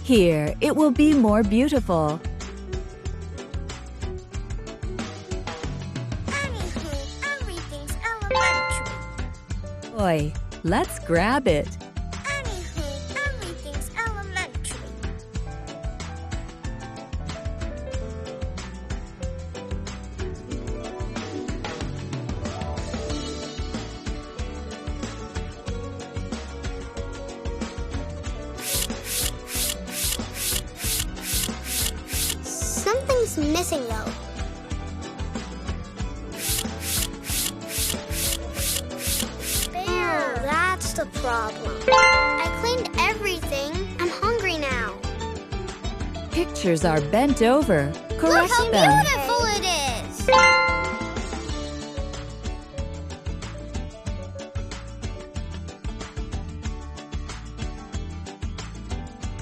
Here, it will be more beautiful. Anywho, everything's elementary. Boy, let's grab it. Anywho, everything's elementary. Something's missing though. Oh, that's the problem. I cleaned everything. I'm hungry now. Pictures are bent over. Look Correct how them. beautiful it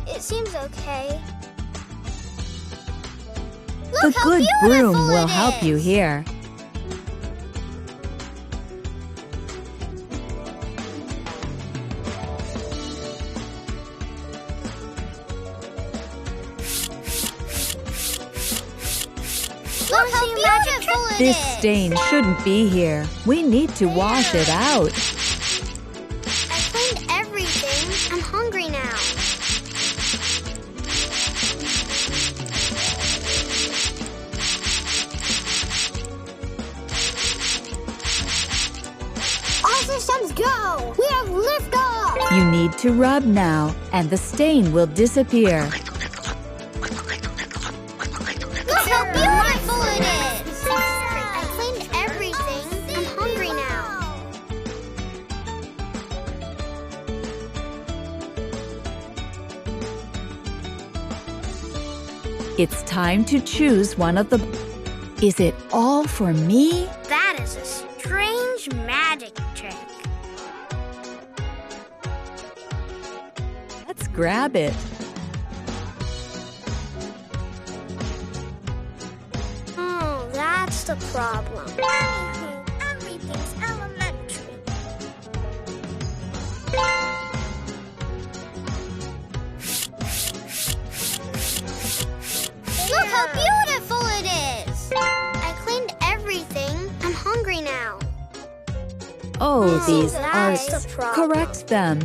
is. It seems okay. The Look how good beautiful broom will it help you is. here. Look how beautiful it This is. stain shouldn't be here. We need to wash it out. I cleaned everything. I'm hungry now. All systems go! We have liftoff! You need to rub now, and the stain will disappear. Look how beautiful it is! I cleaned everything. I'm hungry now. It's time to choose one of the... Is it all for me? That is a strange magic trick. Let's grab it. Oh, that's the problem. Anywho, everything's elementary. Look how beautiful it is! I cleaned everything. I'm hungry now. Oh, these that's are... the problem. Correct them.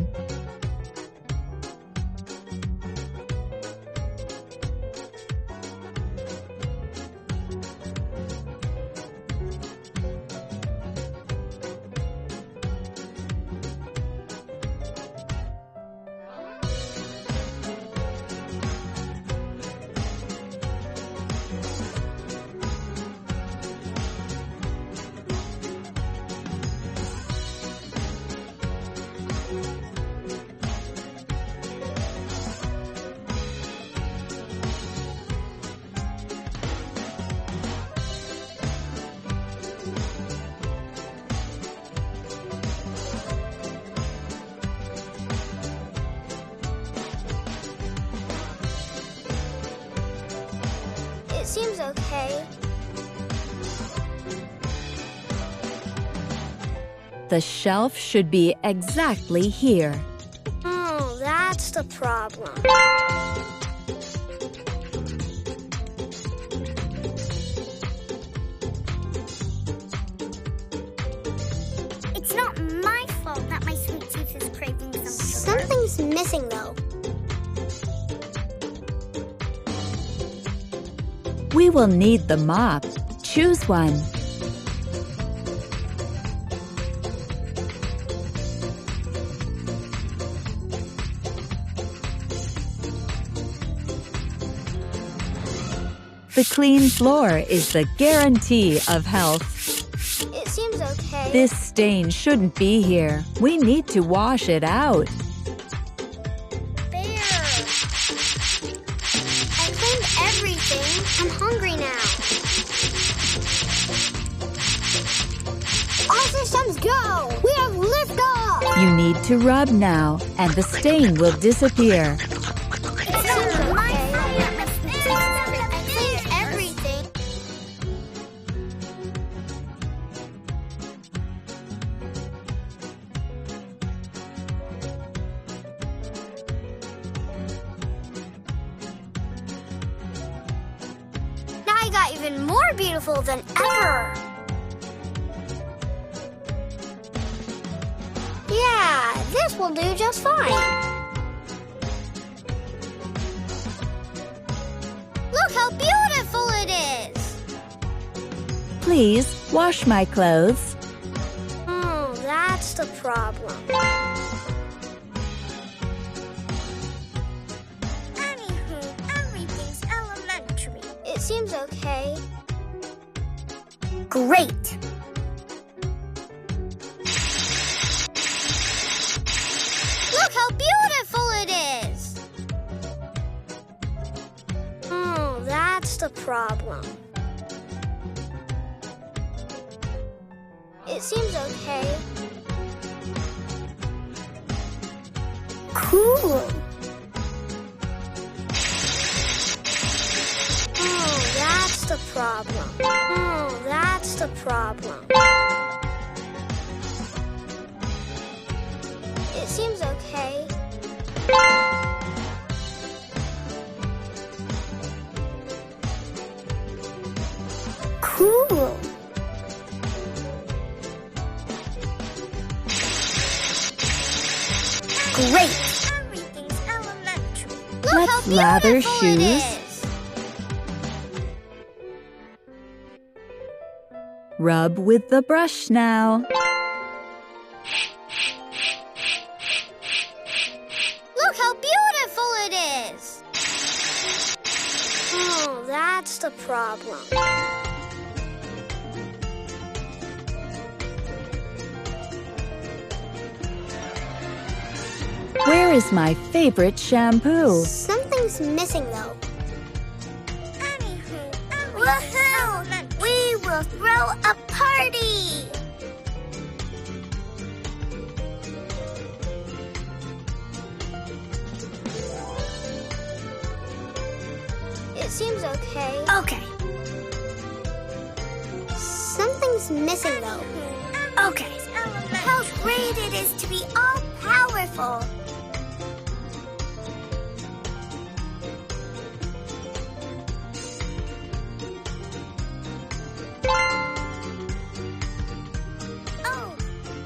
It seems okay. The shelf should be exactly here. Oh, that's the problem. It's not my fault that my sweet tooth is craving some sugar. Something's missing though. We will need the mop. Choose one. The clean floor is the guarantee of health. It seems okay. This stain shouldn't be here. We need to wash it out. Bear. I cleaned everything. I'm hungry now. All systems go! We have liftoff! You need to rub now, and the stain will disappear. It's not my fault that my sweet tooth is craving. I cleaned everything. even more beautiful than ever. Yeah, this will do just fine. Look how beautiful it is. Please wash my clothes. That's the problem. Anywho, everything's elementary. It seems okay. Great. Look how beautiful it is. That's the problem. It seems okay. Cool. That's the problem. That's the problem. It seems okay. Cool. Great. Everything's elementary. Look Let's how lather beautiful shoes. it is. Rub with the brush now. Look how beautiful it is. That's the problem. Where is my favorite shampoo? Something's missing, though. Anywho, woohoo! We will throw a party! It seems okay. Okay. Something's missing, though. Okay. How great it is to be all-powerful! Oh,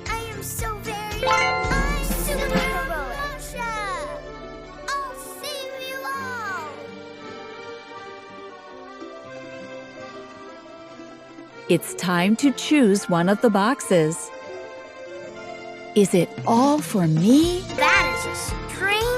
I am so very... I'm super heroic. Masha! I'll save you all! It's time to choose one of the boxes. Is it all for me? That is a strange